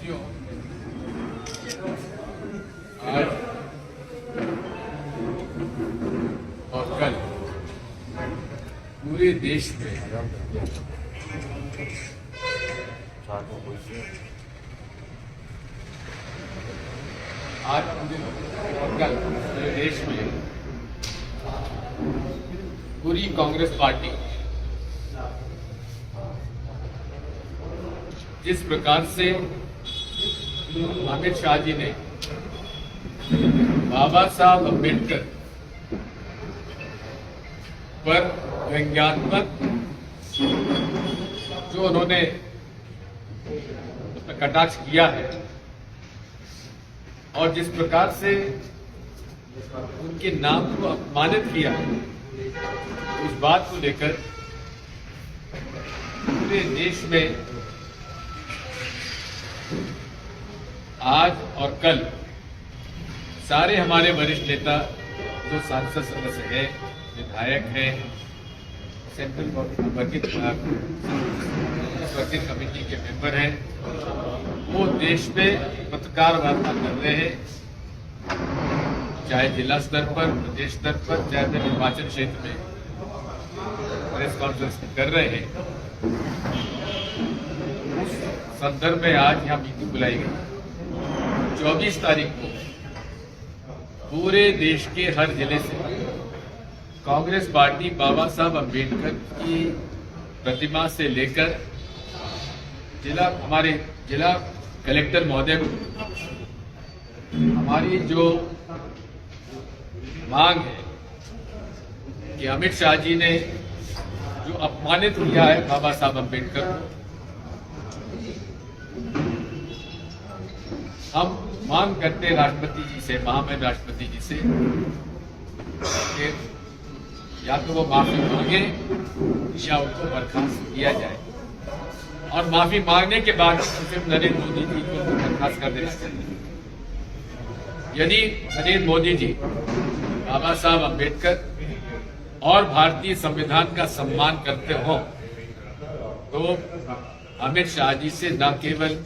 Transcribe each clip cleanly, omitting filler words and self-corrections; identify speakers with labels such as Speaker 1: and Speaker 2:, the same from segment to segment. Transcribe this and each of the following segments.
Speaker 1: साथियों, आज और कल पूरे देश में आज और कल पूरे देश में पूरी कांग्रेस पार्टी जिस प्रकार से अमित शाह जी ने बाबा साहब अम्बेडकर पर व्यंग्यात्मक जो उन्होंने कटाक्ष किया है और जिस प्रकार से उनके नाम को अपमानित किया है, उस बात को लेकर पूरे देश में आज और कल सारे हमारे वरिष्ठ नेता जो सांसद सदस्य हैं, विधायक हैं, सेंट्रल वर्किंग कमेटी के मेंबर हैं, वो देश में पत्रकार वार्ता कर रहे हैं, चाहे जिला स्तर पर, प्रदेश स्तर पर, चाहे निर्वाचन क्षेत्र में प्रेस कॉन्फ्रेंस कर रहे हैं। उस संदर्भ में आज यहाँ मीटिंग बुलाई गई। 24 तारीख को पूरे देश के हर जिले से कांग्रेस पार्टी बाबा साहब अम्बेडकर की प्रतिमा से लेकर हमारे जिला कलेक्टर महोदय को हमारी जो मांग है कि अमित शाह जी ने जो अपमानित किया है बाबा साहब अम्बेडकर को, हम मांग करते हैं राष्ट्रपति जी से, महामहिम राष्ट्रपति जी से कि या तो वो माफी मांगे या उनको बर्खास्त किया जाए, और माफी मांगने के बाद सिर्फ नरेंद्र मोदी जी को बर्खास्त कर देना चाहिए। यदि नरेंद्र मोदी जी बाबा साहब अम्बेडकर और भारतीय संविधान का सम्मान करते हो तो अमित शाह जी से न केवल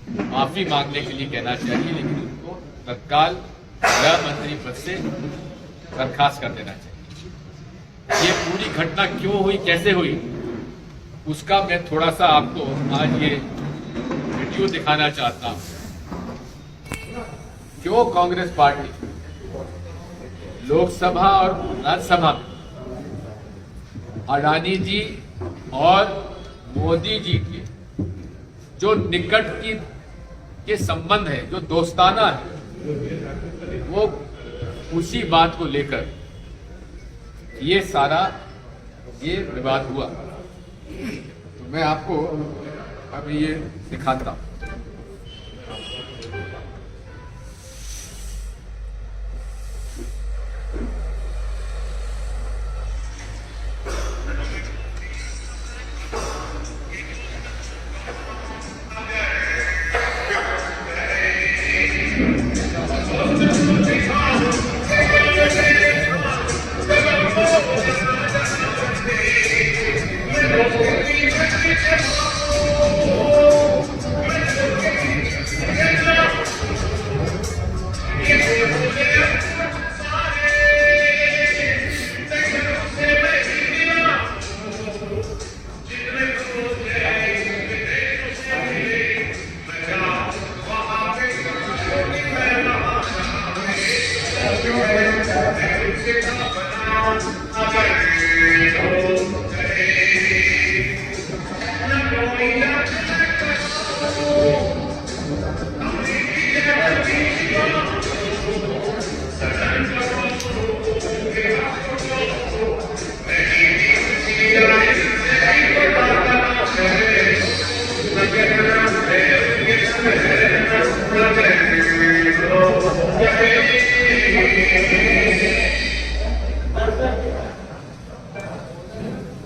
Speaker 1: माफी मांगने के लिए कहना चाहिए, लेकिन उनको तत्काल गृह मंत्री पद से बर्खास्त कर देना चाहिए। ये पूरी घटना क्यों हुई, कैसे हुई, उसका मैं थोड़ा सा आपको आज ये वीडियो दिखाना चाहता हूं। क्यों कांग्रेस पार्टी लोकसभा और राज्यसभा में अडानी जी और मोदी जी के जो निकट के संबंध है, जो दोस्ताना है, वो उसी बात को लेकर ये सारा विवाद हुआ। तो मैं आपको अब ये दिखाता हूं।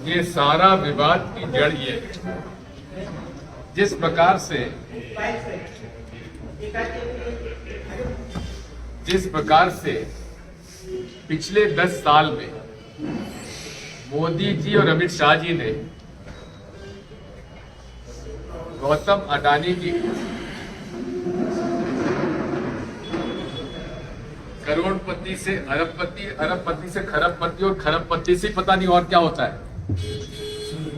Speaker 1: ये सारा विवाद की जड़ ये है, जिस प्रकार से पिछले 10 साल में मोदी जी और अमित शाह जी ने गौतम अडानी जी करोड़पति से अरबपति, अरबपति से खरबपति और खरबपति से पता नहीं और क्या होता है।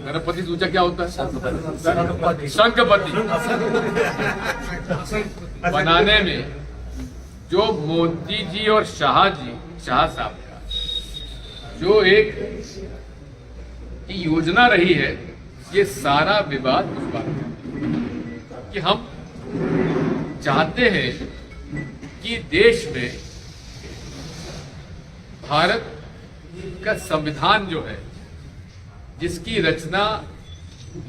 Speaker 1: करोड़पति से ऊंचा क्या होता है? शंखपति। बनाने में जो मोदी जी और शाह साहब का जो एक की योजना रही है, ये सारा विवाद उस बात का कि हम चाहते हैं कि देश में भारत का संविधान जो है, जिसकी रचना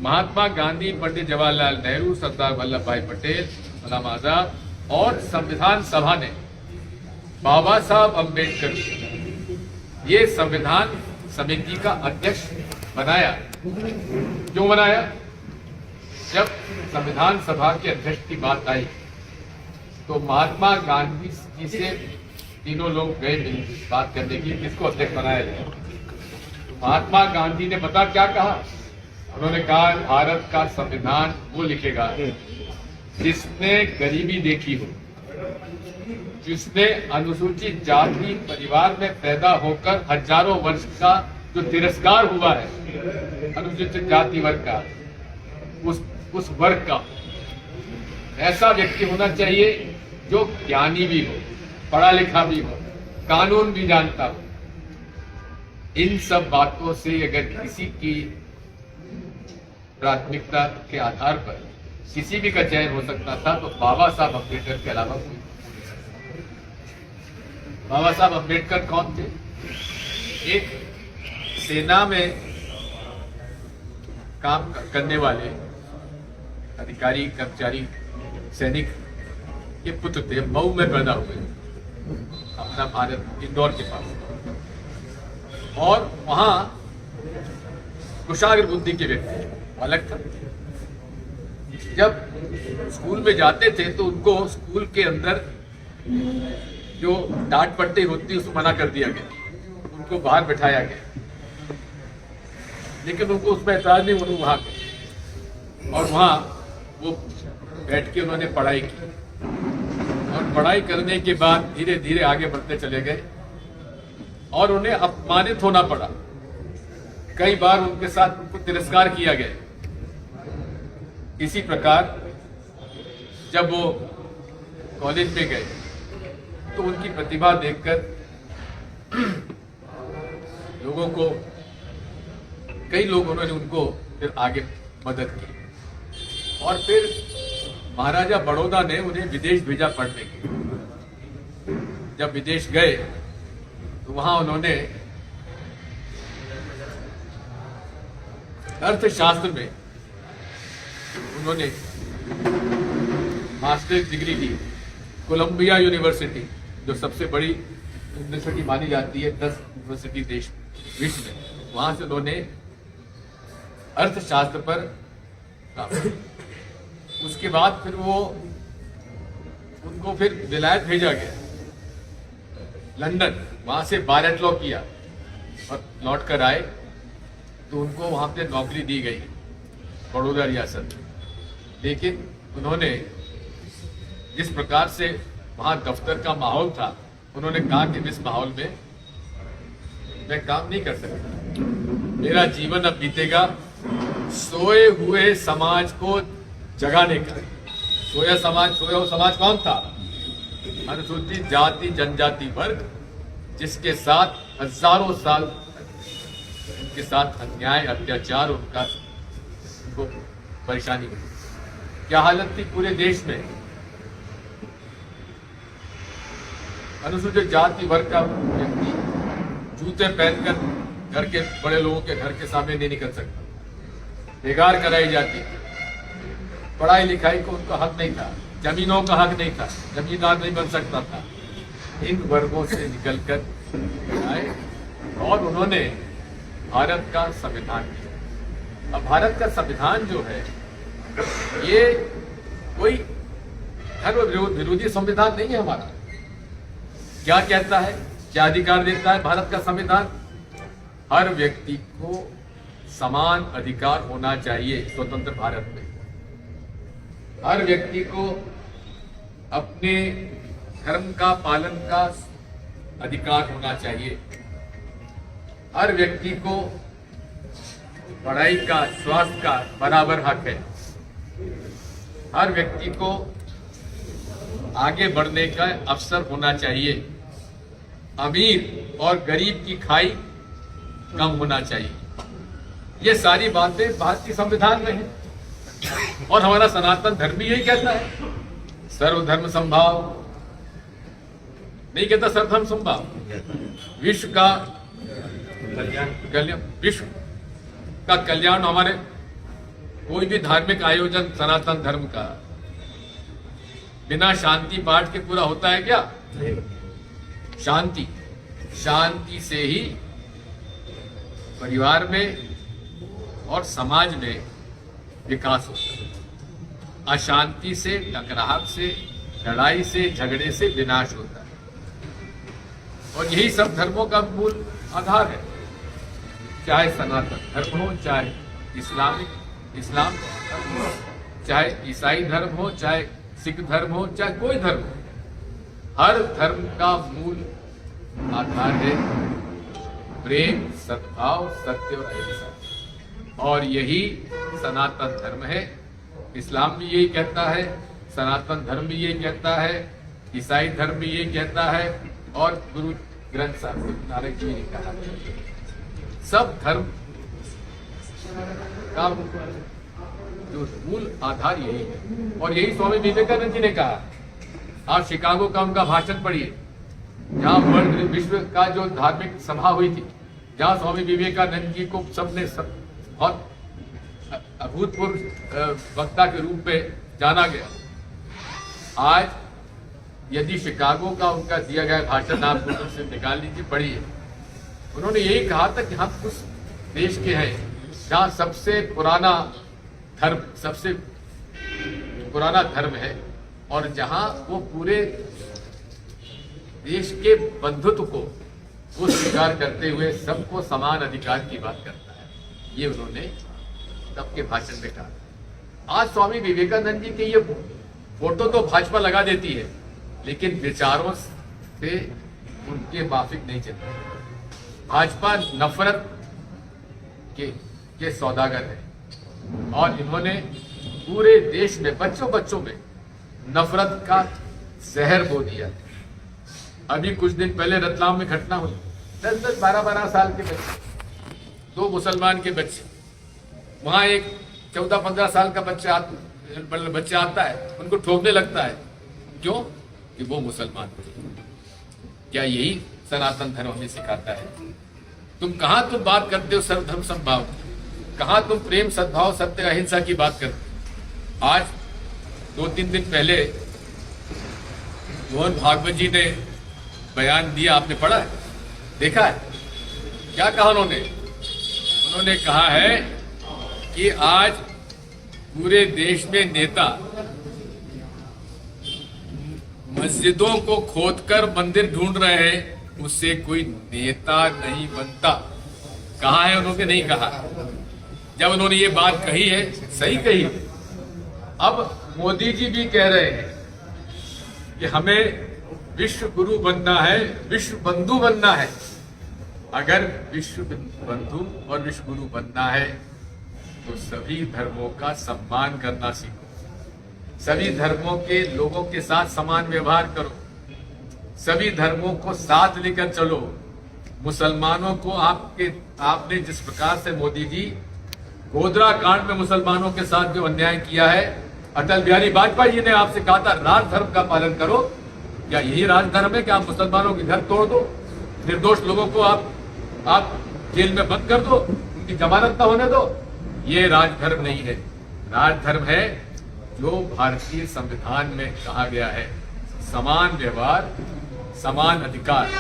Speaker 1: महात्मा गांधी, पंडित जवाहरलाल नेहरू, सरदार वल्लभ भाई पटेल, गुलाम आजाद और संविधान सभा ने बाबा साहब अम्बेडकर ये संविधान समिति का अध्यक्ष बनाया। क्यों बनाया? जब संविधान सभा के अध्यक्ष की बात आई तो महात्मा गांधी जी से तीनों लोग गए बात करने की, किसको अध्यक्ष बनाया जाए। महात्मा गांधी ने पता क्या कहा? उन्होंने कहा भारत का संविधान वो लिखेगा जिसने गरीबी देखी हो, जिसने अनुसूचित जाति परिवार में पैदा होकर हजारों वर्ष का जो तिरस्कार हुआ है अनुसूचित जाति वर्ग का, उस वर्ग का ऐसा व्यक्ति होना चाहिए जो ज्ञानी भी हो, पढ़ा लिखा भी हो, कानून भी जानता हो। इन सब बातों से अगर किसी की प्राथमिकता के आधार पर किसी भी का चयन हो सकता था तो बाबा साहब अम्बेडकर के अलावा कोई। बाबा साहब अम्बेडकर कौन थे? एक सेना में काम करने वाले अधिकारी, कर्मचारी, सैनिक के पुत्र थे। मऊ में पैदा हुए, अपना भारत इंदौर के पास, और वहां कुशाग्र बुद्धि के व्यक्ति अलग था। जब स्कूल में जाते थे तो उनको स्कूल के अंदर जो डांट पट्टी होती उसको मना कर दिया गया, उनको बाहर बैठाया गया, लेकिन उनको उसमें एतराज नहीं, उन्होंने वहां गए और वहां वो बैठ के उन्होंने पढ़ाई की और पढ़ाई करने के बाद धीरे धीरे आगे बढ़ते चले गए और उन्हें अपमानित होना पड़ा। कई बार उनके साथ उनको तिरस्कार किया गया। इसी प्रकार जब वो कॉलेज में गए तो उनकी प्रतिभा देखकर लोगों को, कई लोगों ने उनको फिर आगे मदद की और फिर महाराजा बड़ौदा ने उन्हें विदेश भेजा पढ़ने के लिए। जब विदेश गए तो वहां उन्होंने अर्थशास्त्र में उन्होंने मास्टर्स डिग्री ली। कोलंबिया यूनिवर्सिटी, जो सबसे बड़ी यूनिवर्सिटी मानी जाती है 10 यूनिवर्सिटी देश विश्व में, वहां से उन्होंने अर्थशास्त्र पर उसके बाद फिर वो उनको फिर विलायत भेजा गया, लंदन, वहां से बार एट लॉ किया और लौट कर आए तो उनको वहां पे नौकरी दी गई बड़ौदा रियासत। लेकिन उन्होंने जिस प्रकार से वहां दफ्तर का माहौल था, उन्होंने कहा कि इस माहौल में मैं काम नहीं कर सकता, मेरा जीवन अब बीतेगा सोए हुए समाज को जगाने का। सोया समाज कौन था? अनुसूचित जाति जनजाति वर्ग, जिसके साथ हजारों साल उनके साथ अन्याय, अत्याचार, उनको परेशानी हुई। क्या हालत थी पूरे देश में? अनुसूचित जाति वर्ग का व्यक्ति जूते पहनकर घर के बड़े लोगों के घर के सामने नहीं निकल सकता, बेगार कराई जाती, पढ़ाई लिखाई को उनका हक नहीं था, जमीनों का हक नहीं था, जमींदार नहीं बन सकता था। इन वर्गों से निकलकर आए और उन्होंने भारत का संविधान किया। अब भारत का संविधान जो है ये कोई धर्म विरोधी संविधान नहीं है हमारा। क्या कहता है, क्या अधिकार देता है भारत का संविधान? हर व्यक्ति को समान अधिकार होना चाहिए स्वतंत्र भारत में। हर व्यक्ति को अपने धर्म का पालन का अधिकार होना चाहिए। हर व्यक्ति को पढ़ाई का, स्वास्थ्य का बराबर हक है। हर व्यक्ति को आगे बढ़ने का अवसर होना चाहिए। अमीर और गरीब की खाई कम होना चाहिए। ये सारी बातें भारतीय संविधान में है और हमारा सनातन धर्म भी यही कहता है। सर्वधर्म समभाव नहीं कहता, सर्वधर्म समभाव। विश्व का कल्याण, विश्व का कल्याण। हमारे कोई भी धार्मिक आयोजन सनातन धर्म का बिना शांति पाठ के पूरा होता है क्या? शांति से ही परिवार में और समाज में विकास होता है। अशांति से, टकराहट से, लड़ाई से, झगड़े से विनाश होता है। और यही सब धर्मों का मूल आधार है। चाहे सनातन धर्म हो, चाहे इस्लाम धर्म हो, चाहे ईसाई धर्म हो, चाहे सिख धर्म हो, चाहे कोई धर्म हो, हर धर्म का मूल आधार है प्रेम, सद्भाव, सत्य और अहिंसा। और यही सनातन धर्म है। इस्लाम भी यही कहता है, सनातन धर्म भी यही कहता है, ईसाई धर्म भी यही कहता है और गुरु ग्रंथ साहिब नानक जी ने कहा। सब धर्म का जो मूल आधार यही है। और यही स्वामी विवेकानंद जी ने कहा। आप शिकागो का उनका भाषण पढ़िए, जहाँ वर्ल्ड विश्व का जो धार्मिक सभा हुई थी, जहाँ स्वामी विवेकानंद जी को सबने बहुत अभूतपूर्व वक्ता के रूप में जाना गया। आज यदि शिकागो का उनका दिया गया भाषण आप गूगल से निकाल लीजिए, पढ़िए। उन्होंने यही कहा था कि हम उस देश के हैं जहाँ सबसे पुराना धर्म है और जहाँ वो पूरे देश के बंधुत्व को वो स्वीकार करते हुए सबको समान अधिकार की बात करता है। ये उन्होंने तब के भाषण में कहा। आज स्वामी विवेकानंद जी के ये फोटो तो भाजपा लगा देती है, लेकिन विचारों से उनके माफिक नहीं चलते। भाजपा नफरत के सौदागर है और इन्होंने पूरे देश में बच्चों में नफरत का जहर बो दिया। अभी कुछ दिन पहले रतलाम में घटना हुई। 10-10, 12-12 साल के बच्चे, 2 मुसलमान के बच्चे, वहां एक 14-15 साल का बच्चा आता है, उनको ठोकने लगता है। क्यों? कि वो मुसलमान। क्या यही सनातन धर्म हमें सिखाता है? तुम बात करते हो सर्वधर्म समभाव, कहां तुम प्रेम, सद्भाव, सत्य, अहिंसा की बात करते? आज 2-3 दिन पहले मोहन भागवत जी ने बयान दिया, आपने पढ़ा है, देखा है? क्या कहा उन्होंने? उन्होंने कहा है कि आज पूरे देश में नेता मस्जिदों को खोदकर मंदिर ढूंढ रहे हैं, उससे कोई नेता नहीं बनता। कहा है उन्होंने? नहीं कहा। जब उन्होंने ये बात कही है, सही कही। अब मोदी जी भी कह रहे हैं कि हमें विश्व गुरु बनना है, विश्व बंधु बनना है। अगर विश्व बंधु और विश्व गुरु बनना है तो सभी धर्मों का सम्मान करना सीखो। सभी धर्मों के लोगों के साथ समान व्यवहार करो। सभी धर्मों को साथ लेकर चलो। मुसलमानों को आपने जिस प्रकार से मोदी जी गोधरा कांड में मुसलमानों के साथ जो अन्याय किया है, अटल बिहारी वाजपेयी जी ने आपसे कहा था राजधर्म का पालन करो। क्या यही राजधर्म है कि आप मुसलमानों के घर तोड़ दो, निर्दोष लोगों को आप जेल में बंद कर दो, उनकी जमानत न होने दो? ये राजधर्म नहीं है। राजधर्म है जो भारतीय संविधान में कहा गया है, समान व्यवहार, समान अधिकार।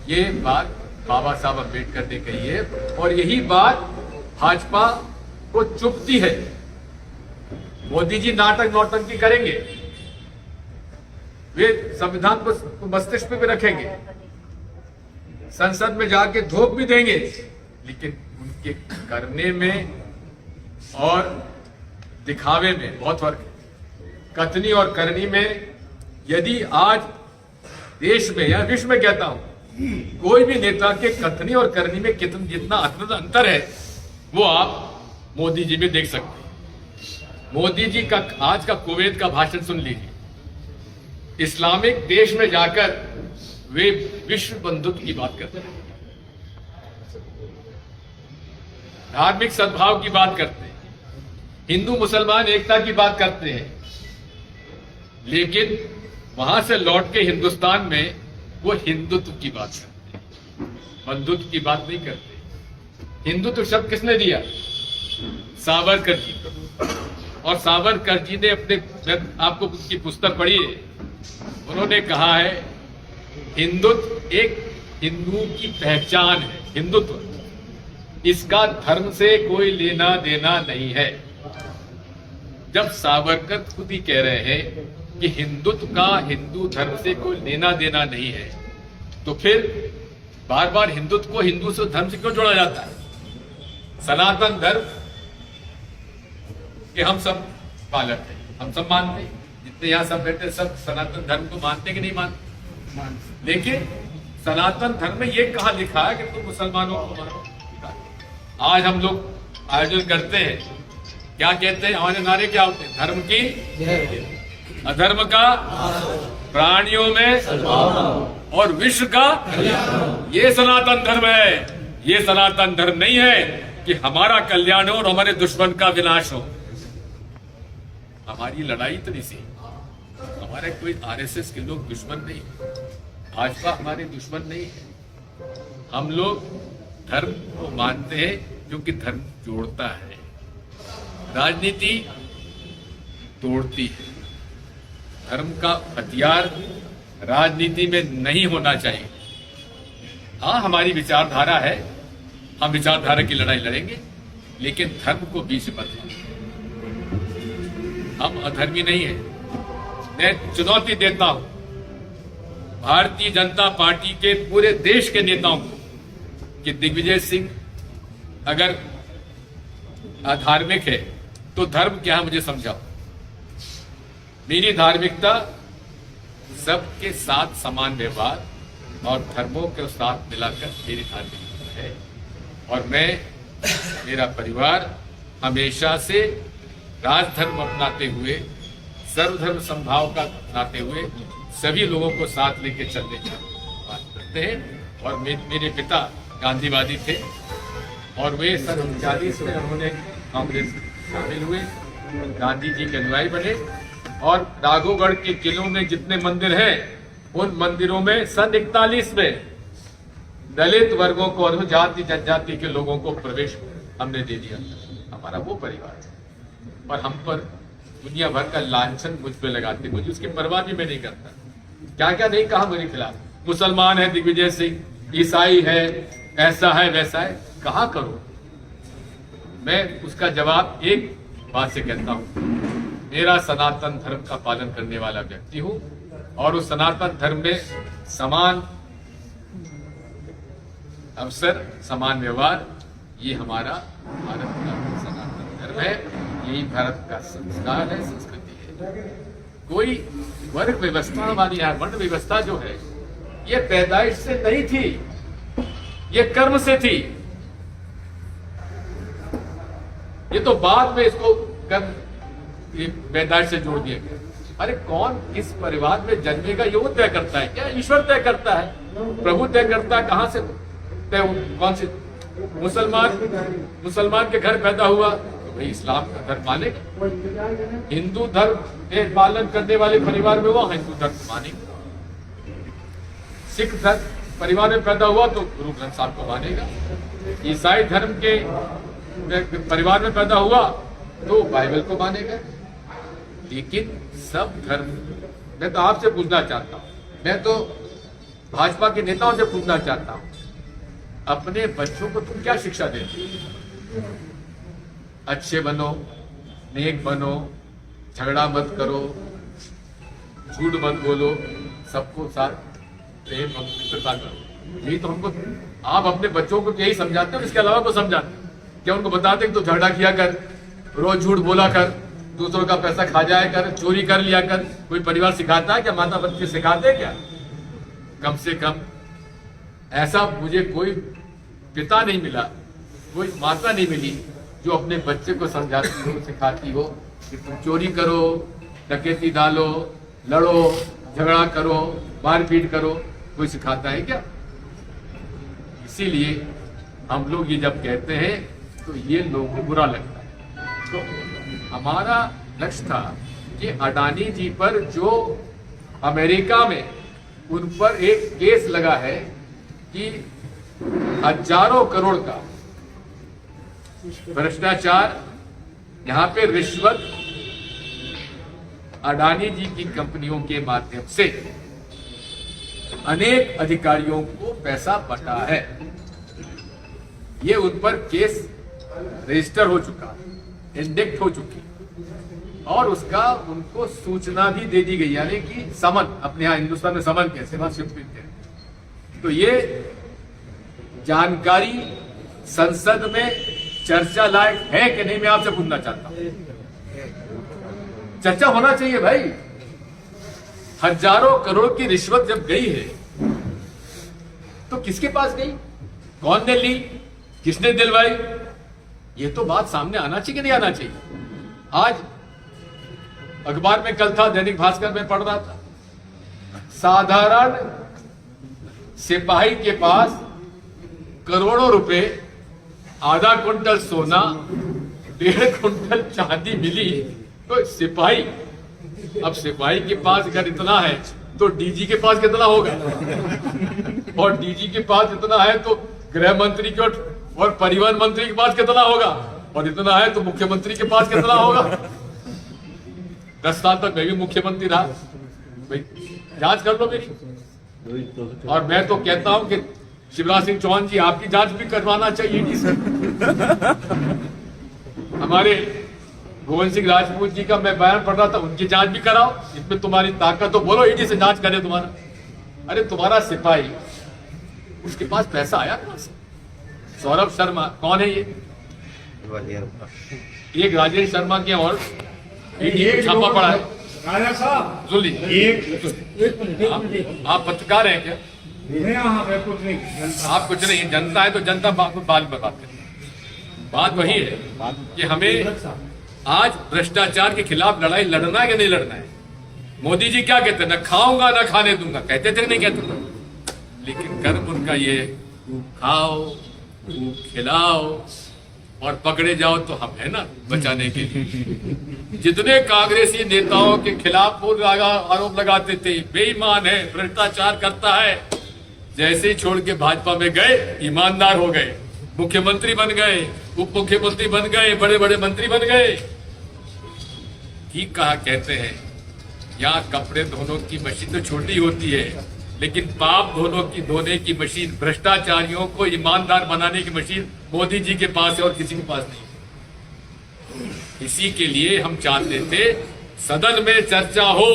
Speaker 1: ये बात बाबा साहब अम्बेडकर ने कही है और यही बात भाजपा को चुभती है। मोदी जी नाटक नौटंकी करेंगे, वे संविधान को मस्तिष्क पे रखेंगे, संसद में जाके धोख भी देंगे, लेकिन उनके करने में और दिखावे में बहुत फर्क है। कथनी और करनी में यदि आज देश में या विश्व में कहता हूं कोई भी नेता के कथनी और करनी में कितना जितना अंतर है वो आप मोदी जी में देख सकते हैं। मोदी जी का आज का कुवैत का भाषण सुन लीजिए। इस्लामिक देश में जाकर वे विश्व बंधुत्व की बात करते हैं, धार्मिक सद्भाव की बात करते हैं, हिंदू मुसलमान एकता की बात करते हैं, लेकिन वहां से लौट के हिंदुस्तान में वो हिंदुत्व की बात करते हैं, बंधुत्व की बात नहीं करते। हिंदुत्व शब्द किसने दिया? सावरकर जी। और सावरकर जी ने अपने, आपको उसकी पुस्तक पढ़ी है, उन्होंने कहा है हिंदुत्व एक हिंदू की पहचान है। हिंदुत्व इसका धर्म से कोई लेना देना नहीं है। जब सावरकर खुद ही कह रहे हैं कि हिंदुत्व का हिंदू धर्म से कोई लेना देना नहीं है, तो फिर बार बार हिंदुत्व को हिंदू से धर्म से क्यों जोड़ा जाता है? सनातन धर्म के हम सब पालक हैं, हम सब मानते हैं, जितने यहां सब बैठे सब सनातन धर्म को मानते कि नहीं मानते? लेकिन सनातन धर्म में ये कहां लिखा है कि तुम मुसलमानों को मानो? आज हम लोग आयोजन करते हैं, क्या कहते हैं? हमारे नारे क्या होते हैं? धर्म की, अधर्म का, प्राणियों में और विश्व का। ये सनातन धर्म है। ये सनातन धर्म नहीं है कि हमारा कल्याण हो और हमारे दुश्मन का विनाश हो। हमारी लड़ाई तो नहीं सी, हमारे कोई आरएसएस के लोग दुश्मन नहीं, भाजपा हमारे दुश्मन नहीं है। हम लोग धर्म को मानते हैं क्योंकि धर्म जोड़ता है, राजनीति तोड़ती है। धर्म का हथियार राजनीति में नहीं होना चाहिए। हाँ, हमारी विचारधारा है, हम विचारधारा की लड़ाई लड़ेंगे, लेकिन धर्म को बीच मत लाओ। हम अधर्मी नहीं है। मैं चुनौती देता हूं भारतीय जनता पार्टी के पूरे देश के नेताओं को कि दिग्विजय सिंह अगर अधार्मिक है तो धर्म क्या है मुझे समझाओ। मेरी धार्मिकता सबके साथ समान व्यवहार और धर्मों के साथ मिलाकर मेरी धार्मिकता है। और मैं, मेरा परिवार हमेशा से राजधर्म अपनाते हुए, सर्वधर्म समभाव का अपनाते हुए सभी लोगों को साथ लेके चलने की बात करते हैं। और मेरे पिता गांधीवादी थे और वे सन 1940 में उन्होंने कांग्रेस शामिल हुए, गांधी जी के अनुयायी बने। और राघोगढ़ के किलों में जितने मंदिर हैं, उन मंदिरों में सन 41 में दलित वर्गों को और जाति जनजाति के लोगों को प्रवेश हमने दे दिया। हमारा वो परिवार है। और हम पर दुनिया भर का लांछन मुझ पे लगाते, मुझे उसकी परवाह भी मैं नहीं करता। क्या क्या नहीं कहा मेरे खिलाफ, मुसलमान है दिग्विजय सिंह, ईसाई है, ऐसा है वैसा है, कहा करो। मैं उसका जवाब एक बात से कहता हूं, मेरा सनातन धर्म का पालन करने वाला व्यक्ति हूं और उस सनातन धर्म में समान अवसर, समान व्यवहार, ये हमारा भारत का सनातन धर्म है। यही भारत का संस्कार है, संस्कृति है। कोई वर्ग व्यवस्था हमारी यहाँ, वर्ण व्यवस्था जो है, ये पैदाइश से नहीं थी, ये कर्म से थी। ये तो बाद में इसको कर्म, ये पैदाइश से जोड़ दिया गया। अरे कौन किस परिवार में जन्मेगा ये वो तय करता है क्या? ईश्वर तय करता है, प्रभु तय करता है। कहां से तय? कौन से मुसलमान के घर पैदा हुआ तो भाई इस्लाम का धर्म मानेगा। हिंदू धर्म के पालन करने वाले परिवार में वो हिंदू धर्म मानेगा। सिख धर्म परिवार में पैदा हुआ तो गुरु ग्रंथ साहब को मानेगा। ईसाई धर्म के परिवार में पैदा हुआ तो बाइबल को मानेगा। लेकिन सब धर्म, मैं तो आपसे पूछना चाहता हूं, मैं तो भाजपा के नेताओं से पूछना चाहता हूं, अपने बच्चों को तुम क्या शिक्षा देते? अच्छे बनो, नेक बनो, झगड़ा मत करो, झूठ मत बोलो, सबको साथ प्रेम और मित्रता करो। यही तो हमको, आप अपने बच्चों को यही समझाते हो, इसके अलावा को समझाते? क्या उनको बताते कि तू झगड़ा किया कर, रोज झूठ बोला कर, दूसरों का पैसा खा जाया कर, चोरी कर लिया कर? कोई परिवार सिखाता है क्या? माता बच्चे सिखाते हैं क्या? कम से कम ऐसा मुझे कोई पिता नहीं मिला, कोई माता नहीं मिली जो अपने बच्चे को समझाती हो, सिखाती हो कि तुम चोरी करो, डकैती डालो, लड़ो, झगड़ा करो, मारपीट करो। कोई सिखाता है क्या? इसीलिए हम लोग ये जब कहते हैं तो ये लोगों को बुरा लगता है। तो हमारा लक्ष्य था कि अडानी जी पर जो अमेरिका में उन पर एक केस लगा है कि हजारों करोड़ का भ्रष्टाचार, यहाँ पे रिश्वत अडानी जी की कंपनियों के माध्यम से अनेक अधिकारियों को पैसा बटा है। ये उन पर केस रजिस्टर हो चुका, इंडिक्ट हो चुकी और उसका उनको सूचना भी दे दी गई, यानी कि समन, अपने यहाँ हिंदुस्तान में समन कैसे वहां शिफ्ट करते हैं। तो ये जानकारी संसद में चर्चा लायक है कि नहीं, मैं आपसे पूछना चाहता हूं। चर्चा होना चाहिए भाई। हजारों करोड़ की रिश्वत जब गई है तो किसके पास गई, कौन ने ली, किसने दिलवाई, ये तो बात सामने आना चाहिए कि नहीं आना चाहिए। आज अखबार में कल था, दैनिक भास्कर में पढ़ रहा था, साधारण सिपाही के पास करोड़ों रुपए, आधा कुंटल सोना, 1.5 कुंटल चांदी मिली। तो सिपाही, अब सिपाही के पास अगर इतना है तो डीजी के पास कितना होगा, और डीजी के पास इतना है तो गृह मंत्री के और परिवहन मंत्री के पास कितना होगा, और इतना है तो मुख्यमंत्री के पास कितना होगा। 10 साल तक मैं भी मुख्यमंत्री रहा भाई, जांच कर लो मेरी। और मैं तो कहता हूं कि शिवराज सिंह चौहान जी, आपकी जांच भी करवाना चाहिए ईडी से। हमारे गोविंद सिंह राजपूत जी का मैं बयान पढ़ रहा था, उनकी जांच भी कराओ। इसमें तुम्हारी ताकत तो बोलो ईडी से जांच करे तुम्हारा। अरे तुम्हारा सिपाही, उसके पास पैसा आया कहां से? सौरभ शर्मा कौन है ये? एक राजेश शर्मा के और ईडी छापा पड़ा है।
Speaker 2: राजा साहब
Speaker 1: आप पत्रकार हैं क्या?
Speaker 2: कुछ नहीं,
Speaker 1: आप कुछ नहीं, जनता है तो जनता बाद में बात करें। बात वही है कि हमें आज भ्रष्टाचार के खिलाफ लड़ाई लड़ना है कि नहीं लड़ना है। मोदी जी क्या कहते हैं, न खाऊंगा न खाने दूंगा, कहते थे नहीं कहते थे, लेकिन कर्म उनका ये खाओ, खिलाओ और पकड़े जाओ तो हम है ना बचाने के लिए। जितने कांग्रेसी नेताओं के खिलाफ वो आरोप लगाते थे, बेईमान है, भ्रष्टाचार करता है, जैसे ही छोड़ के भाजपा में गए ईमानदार हो गए, मुख्यमंत्री बन गए, उप मुख्यमंत्री बन गए, बड़े बड़े मंत्री बन गए। ठीक कहा कहते हैं, यहाँ कपड़े धोने की मशीन तो छोटी होती है, लेकिन पाप धोने की मशीन, भ्रष्टाचारियों को ईमानदार बनाने की मशीन मोदी जी के पास है और किसी के पास नहीं। इसी के लिए हम चाहते थे सदन में चर्चा हो,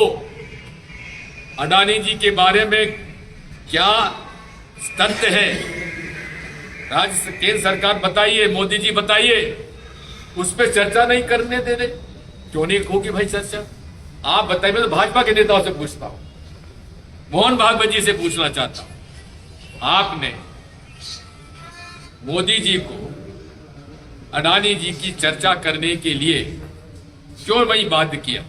Speaker 1: अडानी जी के बारे में क्या तथ्य है, राज्य केंद्र सरकार बताइए, मोदी जी बताइए, उस पर चर्चा नहीं करने दे रहे। क्यों नहीं होगी भाई चर्चा? आप बताइए। मैं तो भाजपा के नेताओं से पूछता हूं, मोहन भागवत जी से पूछना चाहता हूं, आपने मोदी जी को अडानी जी की चर्चा करने के लिए क्यों नहीं बाध्य किया?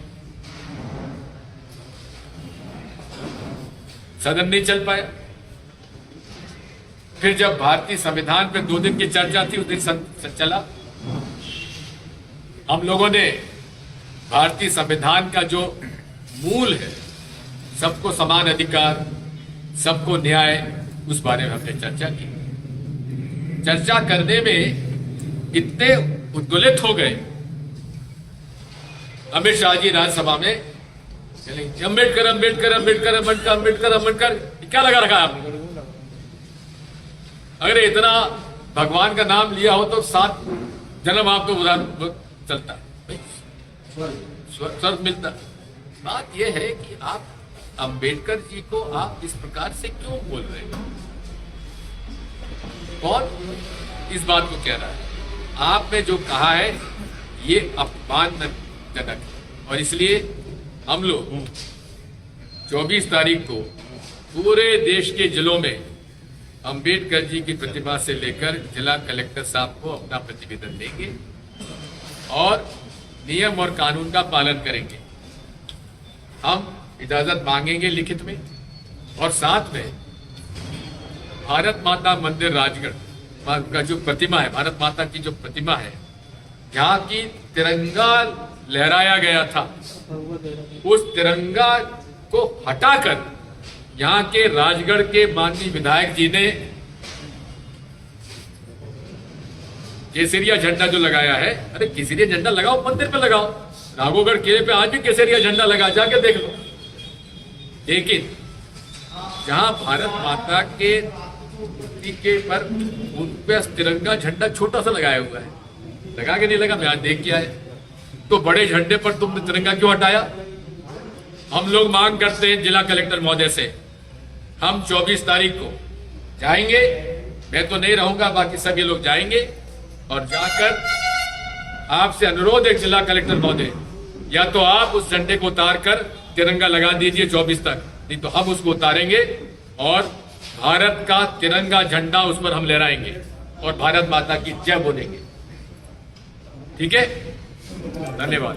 Speaker 1: सदन नहीं चल पाया। फिर जब भारतीय संविधान पे 2 दिन की चर्चा थी, उस दिन चला। हम लोगों ने भारतीय संविधान का जो मूल है, सबको समान अधिकार, सबको न्याय, उस बारे में हमने चर्चा की। चर्चा करने में इतने उद्वेलित हो गए अमित शाह जी राज्यसभा में, अम्बेडकर अम्बेडकर अम्बेडकर अम्बेडकर अम्बेडकर अम्बेडकर क्या लगा रखा है आपने? अगर इतना भगवान का नाम लिया हो तो 7 जन्म आपको उदाहरण चलता है, स्वर्ग मिलता। बात यह है कि आप अंबेडकर जी को आप इस प्रकार से क्यों बोल रहे हैं? कौन इस बात को कह रहा है? आपने जो कहा है ये अपमानजनक है, और इसलिए हम लोग 24 तारीख को पूरे देश के जिलों में अंबेडकर जी की प्रतिमा से लेकर जिला कलेक्टर साहब को अपना प्रतिवेदन देंगे और नियम और कानून का पालन करेंगे। हम इजाजत मांगेंगे लिखित में और साथ में भारत माता मंदिर राजगढ़ का जो प्रतिमा है, भारत माता की जो प्रतिमा है, जहाँ की तिरंगा लहराया गया था, उस तिरंगा को हटाकर यहाँ के राजगढ़ के माननीय विधायक जी ने केसरिया झंडा जो लगाया है, अरे केसरिया झंडा लगाओ, मंदिर पे लगाओ। राघोगढ़ किले पे आज भी केसरिया झंडा लगा, जाके देख लो। लेकिन जहां भारत माता के मूर्ति के पर उन पे तिरंगा झंडा छोटा सा लगाया हुआ है, लगा के नहीं लगा, मैं आज देख के आया। तो बड़े झंडे पर तुमने तिरंगा क्यों हटाया? हम लोग मांग करते हैं जिला कलेक्टर महोदय से, हम 24 तारीख को जाएंगे, मैं तो नहीं रहूंगा, बाकी सभी लोग जाएंगे और जाकर आपसे अनुरोध है जिला कलेक्टर महोदय, या तो आप उस झंडे को उतार कर तिरंगा लगा दीजिए 24 तक, नहीं तो हम उसको उतारेंगे और भारत का तिरंगा झंडा उस पर हम लहराएंगे और भारत माता की जय बोलेंगे। ठीक है, धन्यवाद।